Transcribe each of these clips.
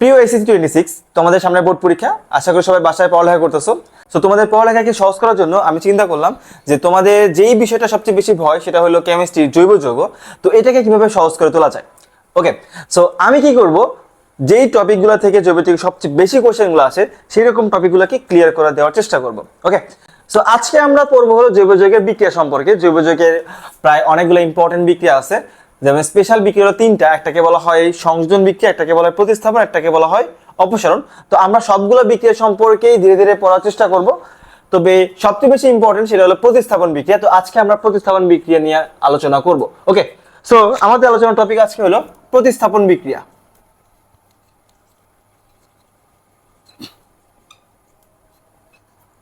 প্রিয় এসএসসি 26 তোমাদের সামনে বোর্ড পরীক্ষা। আশা করি সবাই বাসায় পড়ালেখা করতেছো। সো তোমাদের পড়ালেখাকে সহজ করার জন্য আমি চিন্তা করলাম যে তোমাদের যেই বিষয়টা সবচেয়ে বেশি ভয় সেটা হলো কেমিস্ট্রি, জৈব যৌগ। তো এটাকে কিভাবে সহজ করে তোলা যায়। ওকে, সো আমি কি করব, যেই টপিকগুলো থেকে জৈব থেকে সবচেয়ে বেশি কোশ্চেনগুলো আসে সেই রকম টপিকগুলোকে ক্লিয়ার করে দেওয়ার চেষ্টা করব। ওকে, সো আজকে আমরা পড়বো হলো জৈব যৌগের বিক্রিয়া সম্পর্কে। জৈব যৌগের প্রায় অনেকগুলো ইম্পর্টেন্ট বিক্রিয়া আছে, যেমন স্পেশাল বিক্রিয়া হলো তিনটা। একটাকে বলা হয় সংযোজন বিক্রিয়া, একটাকে বলা হয় প্রতিস্থাপন, একটাকে বলা হয় অপসারণ। তো আমরা সবগুলো বিক্রিয়া সম্পর্কেই ধীরে ধীরে পড়ার চেষ্টা করব। তবে সবচেয়ে বেশি ইম্পর্টেন্ট সেটা হলো প্রতিস্থাপন বিক্রিয়া। তো আজকে আমরা প্রতিস্থাপন বিক্রিয়া নিয়ে আলোচনা করব। ওকে, সো আমাদের আলোচনার টপিক আজকে হলো প্রতিস্থাপন বিক্রিয়া।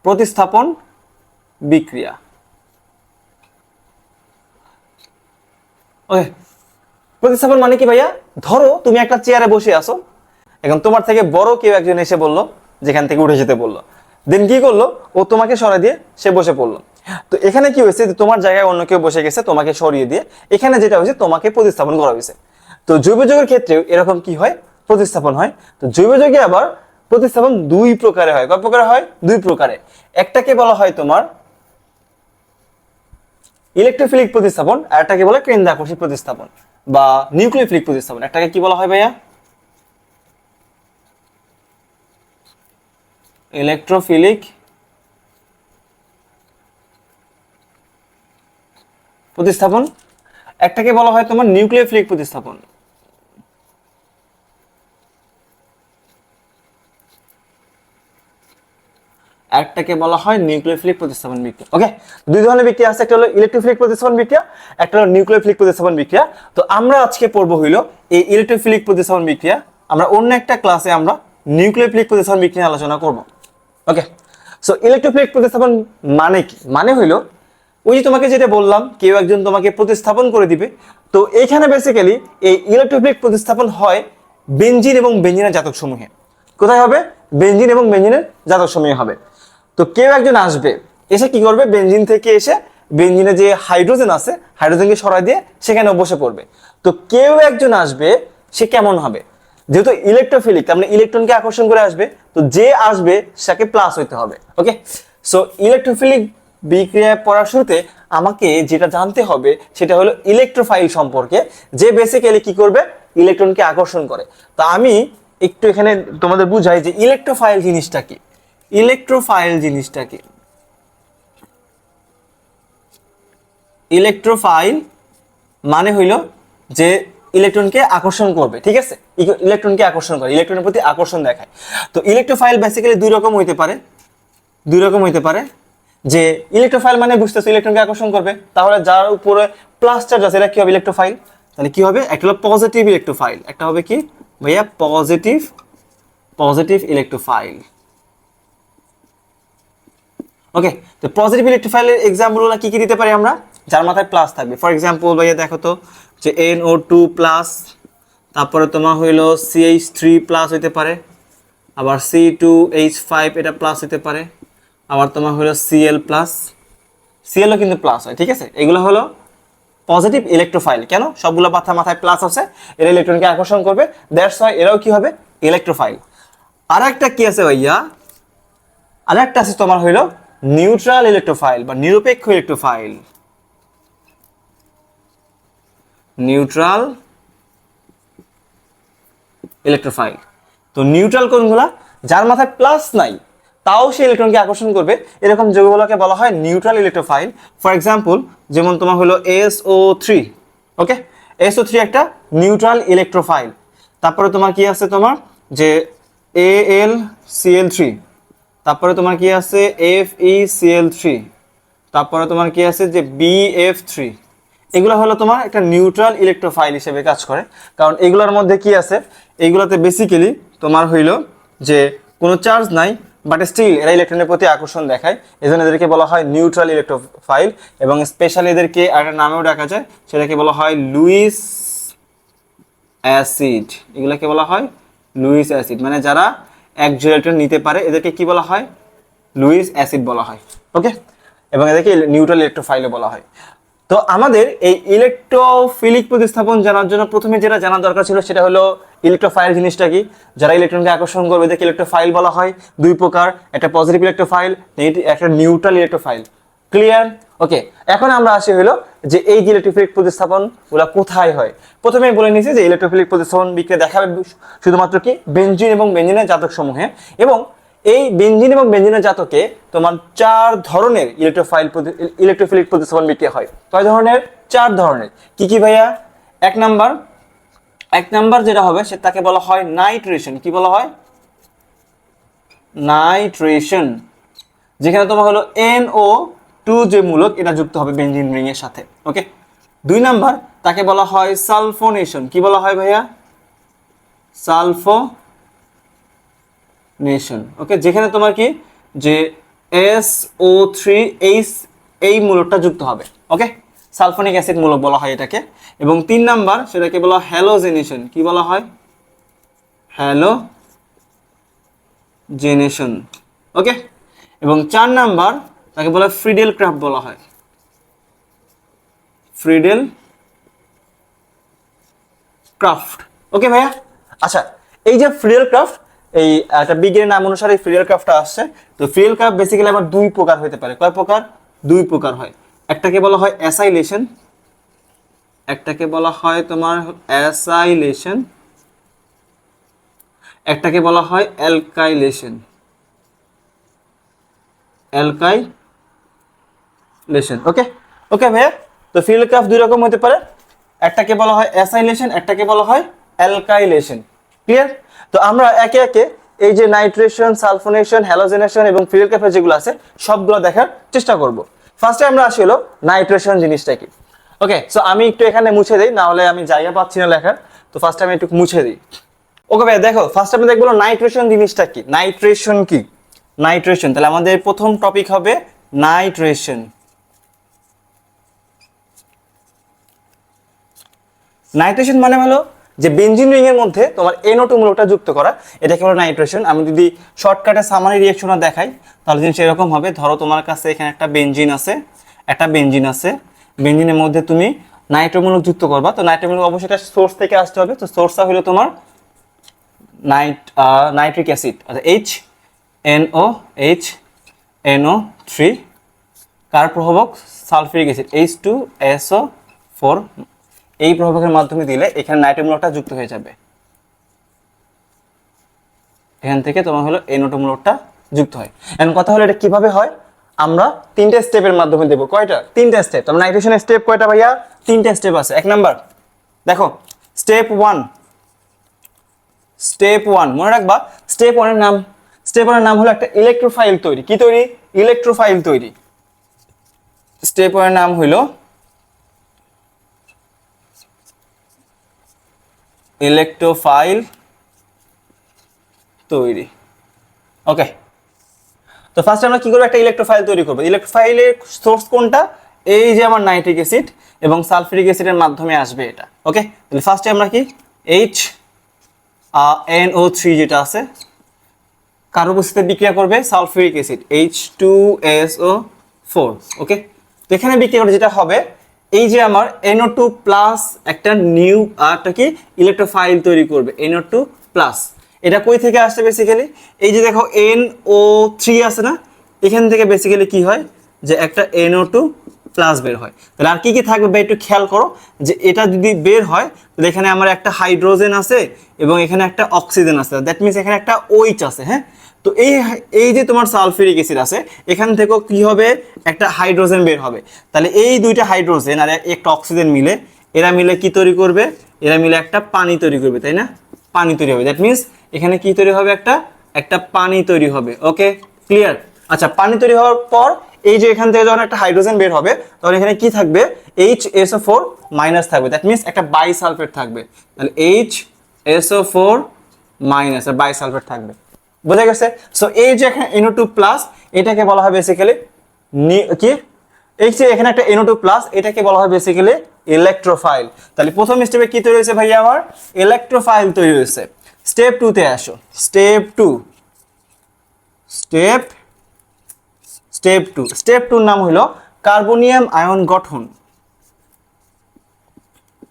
প্রতিস্থাপন বিক্রিয়া। ওকে, প্রতিস্থাপন মানে কি ভাইয়া? ধরো তুমি একটা চেয়ারে বসে আছো, এখন তোমার থেকে বড় কেউ একজন এসে বললো যেখান থেকে উঠে যেতে বললো, দেন কি করলো, ও তোমাকে সরাই দিয়ে সে বসে পড়লো। তো এখানে কি হয়েছে, তোমার জায়গায় অন্য কেউ বসে গেছে, তোমাকে সরিয়ে দিয়ে এখানে যেটা হয়েছে তোমাকে প্রতিস্থাপন করা হয়েছে। তো জৈব যৌগের ক্ষেত্রেও এরকম কি হয়, প্রতিস্থাপন হয়। তো জৈব যৌগে আবার প্রতিস্থাপন দুই প্রকারে হয়। কয় প্রকারে হয়? দুই প্রকারে। একটাকে বলা হয় তোমার ইলেকট্রোফিলিক প্রতিস্থাপন, আর একটাকে বলে কেন্দ্রাকর্ষী প্রতিস্থাপন বা নিউক্লিওফিলিক প্রতিস্থাপন। একটাকে কি বলা হয় ভাইয়া? ইলেকট্রোফিলিক প্রতিস্থাপন, একটাকে বলা হয় তোমার নিউক্লিওফিলিক প্রতিস্থাপন। একটাকে বলা হয় নিউক্লিওফিলিক প্রতিস্থাপন বিক্রিয়া। ওকে, দুই ধরনের বিক্রিয়া আছে, একটা হলো ইলেকট্রোফিলিক প্রতিস্থাপন বিক্রিয়া, একটা হলো নিউক্লিওফিলিক প্রতিস্থাপন বিক্রিয়া। তো আমরা আজকে পড়বো হইলো এই ইলেকট্রোফিলিক প্রতিস্থাপন বিক্রিয়া। আমরা অন্য একটা ক্লাসে আমরা নিউক্লিওফিলিক প্রতিস্থাপন বিক্রিয়া আলোচনা করব। ওকে, সো ইলেকট্রোফিলিক প্রতিস্থাপন মানে কি? মানে হইলো ওই যে তোমাকে যেটা বললাম, কেউ একজন তোমাকে প্রতিস্থাপন করে দিবে। তো এখানে বেসিক্যালি এই ইলেকট্রোফিলিক প্রতিস্থাপন হয় বেনজিন এবং বেনজিনের জাতক সমূহে। কোথায় হবে? বেনজিন এবং বেনজিনের জাতক সমূহে হবে। তো কেউ একজন আসবে, এসে কি করবে, বেনজিন থেকে এসে বেনজিনে যে হাইড্রোজেন আছে হাইড্রোজেনকে সরাই দিয়ে সেখানে বসে পড়বে। তো কেউ একজন আসবে, সে কেমন হবে? যেহেতু ইলেকট্রোফিলিক, তার মানে ইলেকট্রনকে আকর্ষণ করে আসবে। তো যে আসবে তাকে প্লাস হইতে হবে। ওকে, সো ইলেকট্রোফিলিক বিক্রিয়ায় পড়ার শুরুতে আমাকে যেটা জানতে হবে সেটা হলো ইলেকট্রোফাইল সম্পর্কে, যে বেসিক্যালি কি করবে, ইলেকট্রনকে আকর্ষণ করে। তো আমি একটু এখানে তোমাদের বুঝাই যে ইলেকট্রোফাইল জিনিসটা কি। ইলেকট্রোফাইল জিনিসটা কি? ইলেকট্রোফাইল মানে হইল যে ইলেকট্রনকে আকর্ষণ করবে। ঠিক আছে, ইলেকট্রনকে আকর্ষণ করে, ইলেকট্রনের প্রতি আকর্ষণ দেখায়। তো ইলেকট্রোফাইল বেসিক্যালি দুই রকম হইতে পারে। যে ইলেকট্রোফাইল মানে বুঝতেছো ইলেকট্রনকে আকর্ষণ করবে, তাহলে যার উপরে প্লাস চার্জ আছে এটা কি হবে? ইলেকট্রোফাইল। তাহলে কি হবে? একটা হলো পজিটিভ ইলেকট্রোফাইল, একটা হবে কি ভাইয়া? Positive electrophile. ওকে, তো পজিটিভ ইলেকট্রোফাইলের এক্সাম্পলগুলো কি কি দিতে পারি আমরা? যার মাথায় প্লাস থাকবে। ফর এক্সাম্পল ভাইয়া দেখো তো, যে NO2 প্লাস, তারপরে তোমার হইলো CH3 প্লাস হইতে পারে, আবার C2H5 এটা প্লাস হইতে পারে, আবার তোমার হলো Cl প্লাস, Clও কিন্তু প্লাস হয়। ঠিক আছে, এগুলো হলো পজিটিভ ইলেকট্রোফাইল। কেন? সবগুলো মাথায় প্লাস আছে, এরা ইলেকট্রনকে আকর্ষণ করবে, দ্যাটস ওয়াই এরাও কি হবে? ইলেকট্রোফাইল। আর একটা কি আছে ভাইয়া? আর একটা আছে তোমার হইলো নিউট্রাল ইলেকট্রোফাইল বা নিরপেক্ষ ইলেকট্রোফাইল। Neutral electrophile. তো নিউট্রাল কোনগুলা? যার মাথায় প্লাস নাই তাও সে ইলেকট্রনকে আকর্ষণ করবে, এরকম যৌগগুলোকে বলা হয় নিউট্রাল ইলেকট্রোফাইল। ফর এক্সাম্পল যেমন তোমার হলো SO3। ওকে, SO3 একটা নিউট্রাল ইলেকট্রোফাইল। তারপরে তোমার কি আছে, তোমার যে AlCl3, তারপরে তোমার কি আছে FeCl3, তারপরে তোমার কি আছে যে BF3। এগুলো হলো তোমার একটা নিউট্রাল ইলেকট্রোফাইল হিসেবে কাজ করে। কারণ এগুলোর মধ্যে কি আছে, এগুলোতে বেসিক্যালি তোমার হইলো যে কোনো চার্জ নাই, বাট স্টিল এরা ইলেকট্রনের প্রতি আকর্ষণ দেখায়, এজন্য এদেরকে বলা হয় নিউট্রাল ইলেকট্রোফাইল। এবং স্পেশালি এদেরকে একটা নামেও ডাকা যায়, সেটাকে বলা হয় লুইস অ্যাসিড। এগুলোকে বলা হয় লুইস অ্যাসিড, মানে যারা একজোড় ইলেকট্রন নিতে পারে এদেরকে কি বলা হয়? লুইস অ্যাসিড বলা হয়। ওকে, এবং এদেরকে নিউট্রাল ইলেকট্রোফাইলও বলা হয়। তো আমাদের এই ইলেকট্রোফিলিক প্রতিস্থাপন জানার জন্য প্রথমে যেটা জানা দরকার ছিল সেটা হলো ইলেকট্রোফাইল জিনিসটা কি। যারা ইলেকট্রনকে আকর্ষণ করবে এদেরকে ইলেকট্রোফাইল বলা হয়। দুই প্রকার, একটা পজিটিভ ইলেকট্রোফাইল, একটা নিউট্রাল ইলেকট্রোফাইল। ক্লিয়ার? ওকে, এখন আমরা আসি হলো যে এই যে ইলেকট্রোফিলিক প্রতিস্থাপন গুলা কোথায় হয়। প্রথমে বলে নিয়েছি যে ইলেকট্রোফিলিক প্রতিস্থাপন বিক্রিয়া দেখাবে শুধুমাত্র কি বেনজিন এবং বেনজিনের জাতক সমূহে, এবং এই বেনজিন এবং বেনজিনের জাতকে তোমার 4 ধরনের ইলেকট্রোফিলিক প্রতিস্থাপন বিক্রিয়া হয়। কয় ধরনের? 4 ধরনের। কি কি ভাইয়া? এক নাম্বার যেটা হবে তাকে বলা হয় নাইট্রেশন। কি বলা হয়? নাইট্রেশন, যেখানে তোমার হলো NO2 যে মূলক এটা যুক্ত হবে বেনজিন রিং এর সাথে। ওকে। 2 নাম্বার তাকে বলা হয় সালফোনেশন। কি বলা হয় ভাইয়া? সালফোনেশন। ওকে, যেখানে তোমার কি যে SO3H এই মূলকটা যুক্ত হবে। ওকে, সালফোনিক অ্যাসিড মূলক বলা হয় এটাকে। এবং 3 নাম্বার সেটাকে বলা হয় হ্যালোজেনেশন। কি বলা হয়? হ্যালোজেনেশন। ওকে, এবং 4 নাম্বার তাকে বলা হয় ফ্রিডেল ক্রাফট বলা হয়। Friedel craft. ওকে ভাইয়া, আচ্ছা এই যে ফ্রিডেল ক্রাফট, এই একটা বিজ্ঞানের নাম অনুসারে ফ্রিডেল ক্রাফটটা আসছে। তো ফ্রিডেল ক্রাফট বেসিক্যালি আবার 2 প্রকার হতে পারে। কয় প্রকার? 2 প্রকার হয়। একটাকে বলা হয় অ্যাসাইলেশন, একটাকে বলা হয় তোমার অ্যাসাইলেশন, একটাকে বলা হয় অ্যালকাইলেশন। অ্যালকাইলেশন। ওকে ওকে ভাইয়া, তো ফ্রিডেল ক্রাফট 2 রকম হতে পারে। একটাকে বলা হয় অ্যাসাইলেশন, একটাকে বলা হয় অ্যালকাইলেশন। ক্লিয়ার? তো আমরা একে একে এই যে নাইট্রেশন, সালফোনেশন, হ্যালোজেনেশন এবং ফ্রিডেল ক্রাফট যেগুলো আছে সবগুলো দেখার চেষ্টা করব। ফার্স্টে আমরা আসি হলো নাইট্রেশন জিনিসটা কি। ওকে, সো আমি একটু এখানে মুছে দিই, না হলে আমি জায়গা পাচ্ছি না লেখার। তো ফার্স্টে আমি একটু মুছে দিই। ওকে ভাই, দেখো ফার্স্ট আমি দেখবো নাইট্রেশন জিনিসটা কি। নাইট্রেশন কি? নাইট্রেশন, তাহলে আমাদের প্রথম টপিক হবে নাইট্রেশন। নাইট্রেশন মানে হলো যে বেনজিন রিং এর মধ্যে তোমার NO2 মূলকটা যুক্ত করা, এটাকে বলে নাইট্রেশন। আমি যদি শর্টকাটে সামারি রিঅ্যাকশনটা দেখাই তাহলে জিনিস এরকম হবে। ধরো তোমার কাছে এখানে একটা বেনজিন আছে, বেনজিনের মধ্যে তুমি নাইট্রো মূলক যুক্ত করবা। তো নাইট্রো মূলক অবশ্যই এটা সোর্স থেকে আসতে হবে। তো সোর্সটা হলো তোমার নাইট্রিক অ্যাসিড, অর্থাৎ NO3, কার প্রভাবক? Sulphuric acid H2SO4। এই প্রভাবকের মাধ্যমে দিলে এখানে নাইট্রো মূলকটা যুক্ত হয়ে যাবে। এখান থেকে তোমার হলো NO2 মূলকটা যুক্ত হয়। এখন কথা হলো এটা কিভাবে হয়? আমরা 3টে স্টেপের মাধ্যমে দেব। কয়টা? 3টে স্টেপ। তো নাইট্রেশনের স্টেপ কয়টা ভাইয়া? 3টে স্টেপ আছে। 1 নাম্বার দেখো, স্টেপ 1 মনে রাখবা। স্টেপ 1 এর নাম হলো একটা ইলেকট্রোফাইল তৈরি। কি তৈরি? ইলেকট্রোফাইল তৈরি। স্টেপ 1 এর নাম হলো ইলেকট্রোফাইল তৈরি। ওকে, তো ফার্স্ট আমরা কি করব? একটা ইলেকট্রোফাইল তৈরি করব। ইলেকট্রোফাইলের সোর্স কোনটা? এই যে আমার নাইট্রিক অ্যাসিড এবং সালফিউরিক অ্যাসিডের মাধ্যমে আসবে এটা। ওকে, তাহলে ফার্স্টে আমরা কি NO3 যেটা আছে কার উপস্থিতিতে বিক্রিয়া করবে? Sulphuric acid H2SO4। ওকে, তো এখানে বিক্রিয়া করে যেটা হবে, এই যে আমার NO2 প্লাস একটা কি ইলেকট্রোফাইল তৈরি করবে NO2 প্লাস। এটা কই থেকে আসছে বেসিক্যালি? এই যে দেখো NO3 আছে না, এখান থেকে বেসিক্যালি কি হয় যে একটা NO2 প্লাস বের হয়। তাহলে আর কি কি থাকবে ভাই একটু খেয়াল করো, যে এটা যদি বের হয় তাহলে এখানে আমার একটা হাইড্রোজেন আছে এবং এখানে একটা অক্সিজেন আছে। দ্যাট মিনস এখানে একটা OH আছে। হ্যাঁ, তো এই যে তোমার সালফিউরিক অ্যাসিড আছে, এখান থেকেও কি হবে? একটা হাইড্রোজেন বের হবে। তাহলে এই দুইটা হাইড্রোজেন আর একটা অক্সিজেন মিলে, এরা মিলে কি তৈরি করবে? এরা মিলে একটা পানি তৈরি করবে, তাই না? পানি তৈরি হবে। দ্যাট মিনস এখানে কি তৈরি হবে? একটা পানি তৈরি হবে। ওকে, ক্লিয়ার? আচ্ছা, পানি তৈরি হওয়ার পর এই যে এখান থেকে যখন একটা হাইড্রোজেন বের হবে তখন এখানে কি থাকবে? HSO4 মাইনাস থাকবে। দ্যাট মিনস একটা বাইসালফেট থাকবে। তাহলে HSO4 মাইনাস আর বাইসালফেট থাকবে। বোঝা গেছে? সো এই যে এখানে NO2 প্লাস, এটাকে বলা হয় বেসিক্যালি কি? এই যে এখানে একটা NO2 প্লাস, এটাকে বলা হয় বেসিক্যালি ইলেকট্রোফাইল। তাহলে প্রথম স্টেপে কি তৈরি হয়েছে ভাইয়া? আমার ইলেকট্রোফাইল তৈরি হয়েছে। স্টেপ 2 তে আসো। স্টেপ 2 নাম হলো কার্বনিয়াম আয়ন গঠন।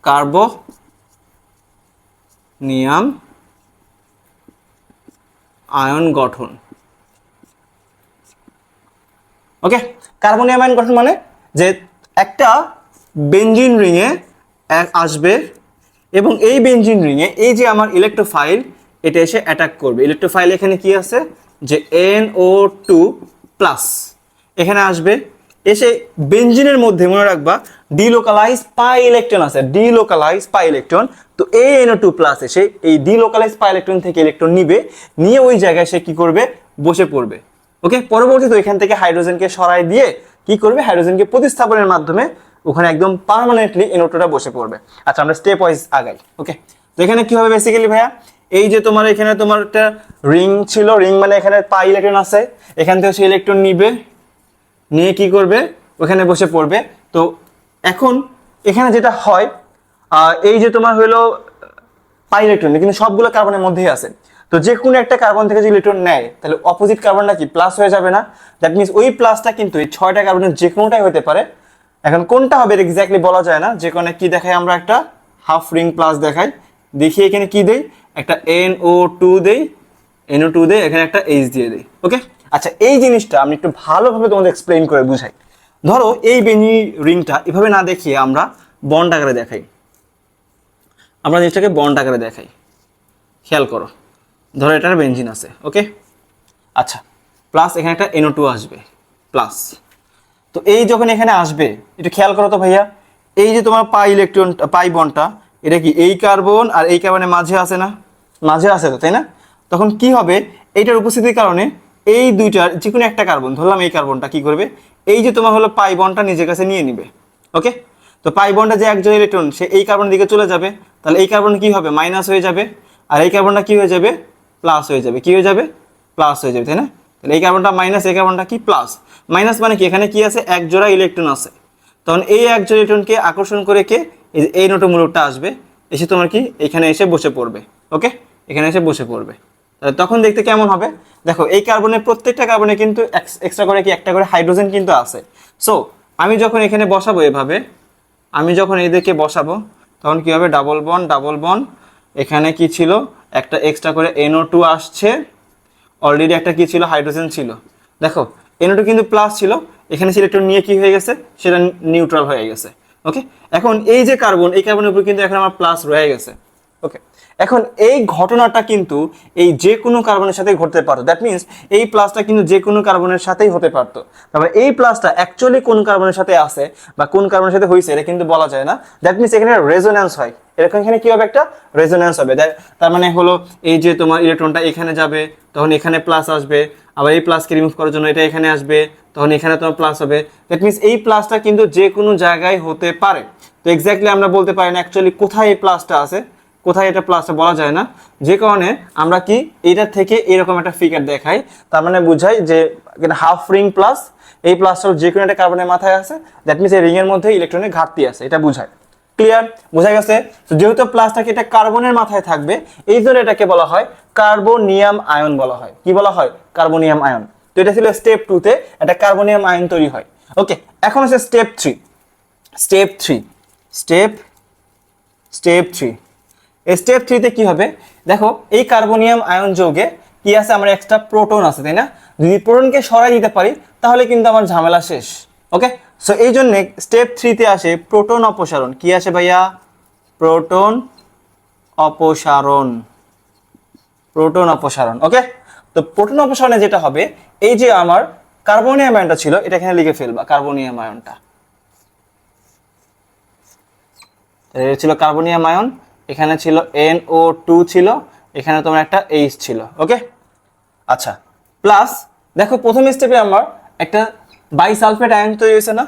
কার্বনিয়াম আয়ন গঠন। ওকে, কার্বনিয়াম আয়ন গঠন মানে যে একটা বেঞ্জিন রিংয়ে আসবে এবং এই বেঞ্জিন রিংয়ে এই যে আমার ইলেকট্রোফাইল এটা এসে অ্যাটাক করবে। ইলেকট্রোফাইল এখানে কি আছে যে NO2 প্লাস এখানে আসবে, এসে বেঞ্জিনের মধ্যে মনে রাখবা ডিলোকালাইজ পাই ইলেকট্রন আছে, ডিলোকালাইজ পাই ইলেকট্রন। তো এই NO2 প্লাস এসে এই ডিলোকালাইজ পাই ইলেকট্রন থেকে ইলেকট্রন নিবে, নিয়ে ওই জায়গায় সে কি করবে বসে পড়বে। ওকে, পরবর্তীতে এখান থেকে হাইড্রোজেনকে সরাই দিয়ে কি করবে, হাইড্রোজেনকে প্রতিস্থাপনের মাধ্যমে ওখানে একদম পার্মানেন্টলি NO2টা বসে পড়বে। আচ্ছা, আমরা স্টেপ ওয়াইজ আগাই। ওকে, তো এখানে কি হবে বেসিক্যালি ভাইয়া, এই যে তোমার এখানে তোমার একটা রিং ছিল, রিং মানে এখানে পাই ইলেকট্রন আছে, এখান থেকে সে ইলেকট্রন নিবে, নিয়ে কি করবে ওখানে বসে পড়বে। তো এখন এখানে যেটা হয় এই যে তোমার হলো পাই ইলেকট্রন কিন্তু সবগুলো কার্বনের মধ্যেই আছে। তো যে কোনো একটা কার্বন থেকে যে ইলেকট্রন নেয় তাহলে অপোজিট কার্বনটা কি প্লাস হয়ে যাবে না? দ্যাট মিনস ওই প্লাসটা কিন্তু এই 6টা কার্বনের যে কোনোটাই হতে পারে। এখন কোনটা হবে এক্স্যাক্টলি বলা যায় না। যে কোনো কি দেখাই আমরা একটা হাফ রিং প্লাস দেখাই, দেখি এখানে কি দেই, একটা NO2 দেই, NO2 দেই, এখানে একটা H দিয়ে দেই। ওকে, আচ্ছা এই জিনিসটা আমি একটু ভালোভাবে তোমাদের এক্সপ্লেইন করে বুঝাই। ধরো এই বেনি রিংটা এভাবে না দেখিয়ে আমরা বন্ড আকারে দেখাই, আমরা জিনিসটাকে বন্ড আকারে দেখাই। খেয়াল করো, ধরো এটার বেঞ্জিন আছে। ওকে, আচ্ছা প্লাস এখানে একটা NO2 আসবে প্লাস। তো এই যখন এখানে আসবে একটু খেয়াল করো তো ভাইয়া, এই যে তোমার পাই ইলেকট্রন পাই বন্ডটা এটা কি এই কার্বন আর এই কার্বনের মাঝে আছে না, মাঝে আছে তো, তাই না? তখন কি হবে, এইটার উপস্থিতির কারণে এই দুইটার যে কোনো একটা কার্বন, ধরলাম এই কার্বনটা কি করবে, এই যে তোমার হলো পাই বন্ডটা নিজের কাছে নিয়ে নিবে। ওকে, তো পাই বন্ডটা যে একজন ইলেকট্রন সে এই কার্বনের দিকে চলে যাবে, তাহলে এই কার্বন কি হবে মাইনাস হয়ে যাবে, আর এই কার্বনটা কি হয়ে যাবে প্লাস হয়ে যাবে। কি হয়ে যাবে প্লাস হয়ে যাবে, তাই না? তাহলে এই কার্বনটা মাইনাস, এই কার্বনটা কি প্লাস। মাইনাস মানে কি এখানে কি আছে এক জোড়া ইলেকট্রন আছে, তখন এই এক জোড়া ইলেকট্রনকে আকর্ষণ করে কে এই NO2 মূলকটা আসবে, এসে তোমার কি এখানে এসে বসে পড়বে। ওকে, এখানে এসে বসে পড়বে। তখন দেখতে কেমন হবে দেখো, এই কার্বনের প্রত্যেকটা কার্বনে কিন্তু এক্সট্রা করে কি একটা করে হাইড্রোজেন কিন্তু আছে। সো আমি যখন এখানে বসাবো এভাবে, আমি যখন এদেরকে বসাবো তখন কি হবে ডাবল বন্ড ডাবল বন্ড, এখানে কি ছিল একটা এক্সট্রা করে NO2 আসছে, অলরেডি একটা কি ছিল হাইড্রোজেন ছিল। দেখো NO2 কিন্তু প্লাস ছিল, এখানে ইলেকট্রন নিয়ে কি হয়ে গেছে সেটা নিউট্রাল হয়ে গেছে। ওকে, এখন এই যে কার্বন এই কার্বনের উপর কিন্তু এখন আমার প্লাস রয়ে গেছে। ওকে, এখন এই ঘটনাটা কিন্তু এই যে কোনো কার্বনের সাথে ঘটতে পারতো। দ্যাট মিনস এই প্লাসটা কিন্তু যে কোনো কার্বনের সাথেই হতে পারতো। তারপরে এই প্লাসটা অ্যাকচুয়ালি কোন কার্বনের সাথে আছে বা কোন কার্বনের সাথে হয়েছে এটা কিন্তু বলা যায় না। দ্যাট মিনস এখানে রেজোন্যান্স হয়, এরকম এখানে কি হবে একটা রেজোন্যান্স হবে। তার মানে হলো এই যে তোমার ইলেকট্রনটা এখানে যাবে তখন এখানে প্লাস আসবে, আবার এই প্লাসকে রিমুভ করার জন্য এটা এখানে আসবে, তখন এখানে তোমার প্লাস হবে। দ্যাট মিনস এই প্লাসটা কিন্তু যে কোনো জায়গায় হতে পারে। তো এক্স্যাক্টলি আমরা বলতে পারি না অ্যাকচুয়ালি কোথায় এই প্লাসটা আছে, কোথায় এটা প্লাসটা বলা যায় না। যে কারণে আমরা কি এইটার থেকে এরকম একটা ফিগার দেখাই, তার মানে বুঝাই যে হাফ রিং প্লাস এই প্লাসটা যে কোনো একটা কার্বনের মাথায় আছে, দ্যাট মিনস এই রিং এর মধ্যে ইলেকট্রনের ঘাটতি আছে, এটা বুঝায়। ক্লিয়ার, বোঝা গেছে? তো যেহেতু প্লাসটাকে এটা কার্বনের মাথায় থাকবে এই জন্য এটাকে বলা হয় কার্বনিয়াম আয়ন বলা হয়। কি বলা হয়? Carbonium ion. তো এটা ছিল স্টেপ 2 তে একটা কার্বনিয়াম আয়ন তৈরি হয়। ওকে, এখন আছে স্টেপ 3। স্টেপ 3 এই স্টেপ 3 তে কি হবে দেখো, এই কার্বনিয়াম আয়ন যৌগে কি আছে আমার এক্সট্রা প্রোটন আছে, তাই না? যদি প্রোটনকে সরাই দিতে পারি তাহলে কিন্তু আমার ঝামেলা শেষ। ওকে, সো এই জন্য স্টেপ 3 তে আসে প্রোটন অপসারণ। কি আসে ভাইয়া? প্রোটন অপসারণ। প্রোটন অপসারণ। ওকে, তো প্রোটন অপসারণে যেটা হবে এই যে আমার কার্বনিয়াম আয়নটা ছিল এটা এখানে লিখে ফেলবা, কার্বনিয়াম আয়নটা এটা ছিল কার্বনিয়াম আয়ন, এখানে ছিল NO2 ছিল, এখানে তোমার একটা H ছিল। ওকে, আচ্ছা প্লাস দেখো প্রথম স্টেপে আমার একটা বাইসালফেট আয়ন তৈরি হয়েছে না,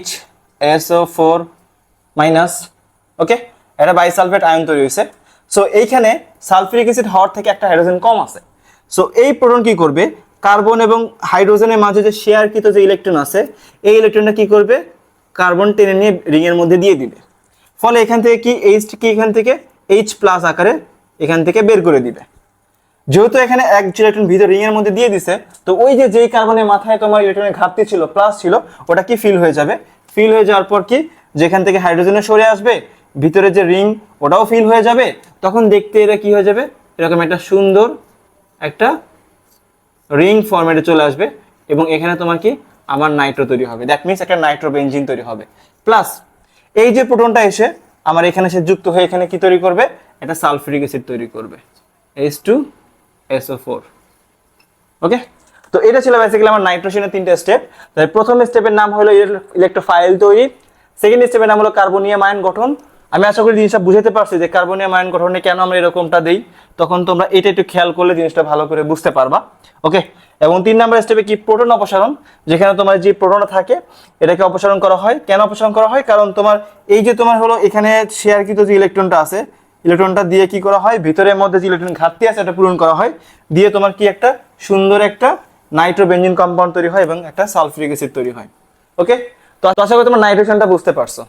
HSO4 মাইনাস। ওকে, এটা বাইসালফেট আয়ন তৈরি হয়েছে। সো এইখানে সালফিউরিক অ্যাসিড হওয়ার থেকে একটা হাইড্রোজেন কম আছে। সো এই প্রোটন কি করবে, কার্বন এবং হাইড্রোজেনের মাঝে যে শেয়ারকৃত যে ইলেকট্রন আছে এই ইলেকট্রনটা কি করবে, কার্বন টেনে নিয়ে রিং এর মধ্যে দিয়ে দিবে। ফলে এখান থেকে কি H কি এখান থেকে H প্লাস আকারে এখান থেকে বের করে দিবে। যেহেতু এখানে এক ইলেকট্রন ভিতরে রিং এর মধ্যে দিয়ে দিছে, তো ওই যে যেই কার্বনের মাথায় তোমার ইলেকট্রনের ঘাটতি ছিল প্লাস ছিল ওটা কি ফিল হয়ে যাবে। ফিল হয়ে যাওয়ার পর কি যেখান থেকে হাইড্রোজেনের সরে আসবে, ভিতরে যে রিং ওটাও ফিল হয়ে যাবে, তখন দেখতে এটা কি হয়ে যাবে, এরকম একটা সুন্দর একটা রিং ফরম্যাটে চলে আসবে এবং এখানে তোমার কি আমার নাইট্রো তৈরি হবে। দ্যাট মিনস একটা নাইট্রো বেনজিন তৈরি হবে। প্লাস এই যে প্রোটনটা এসে আমার এখানে সে যুক্ত হয়ে এখানে কি তৈরি করবে, একটা সালফিউরিক অ্যাসিড তৈরি করবে, H2SO4। ওকে, তো এটা ছিল বেসিক্যালি আমার নাইট্রোজেনের 3টা স্টেপ। তাই প্রথম স্টেপের নাম হলো ইলেকট্রোফাইল তৈরি, সেকেন্ড স্টেপের নাম হলো কার্বনিয়াম আয়ন গঠন। আমি আশা করি জিনিসটা বুঝতে পারছি যে কার্বনিয়াম আয়ন গঠনে কেন আমরা এরকমটা দেই, তখন তোমরা এটা একটু খেয়াল করলে জিনিসটা ভালো করে বুঝতে পারবা। ওকে, এবং 3 নাম্বার স্টেপে কি প্রোটন অপসারণ, যেখানে তোমার যে প্রোটনটা থাকে এটাকে অপসারণ করা হয়। কেন অপসারণ করা হয়, কারণ তোমার এই যে তোমার হলো এখানে শেয়ারকৃত যে ইলেকট্রনটা আছে, ইলেকট্রনটা দিয়ে কি করা হয়, ভিতরের মধ্যে যে ইলেকট্রন ঘাটতি আছে এটা পূরণ করা হয়, দিয়ে তোমার কি একটা সুন্দর একটা নাইট্রোবেনজিন কম্পাউন্ড তৈরি হয় এবং একটা সালফিউরিক অ্যাসিড তৈরি হয়। ওকে, তো আশা করি তোমার নাইট্রোজেনটা বুঝতে পারছো।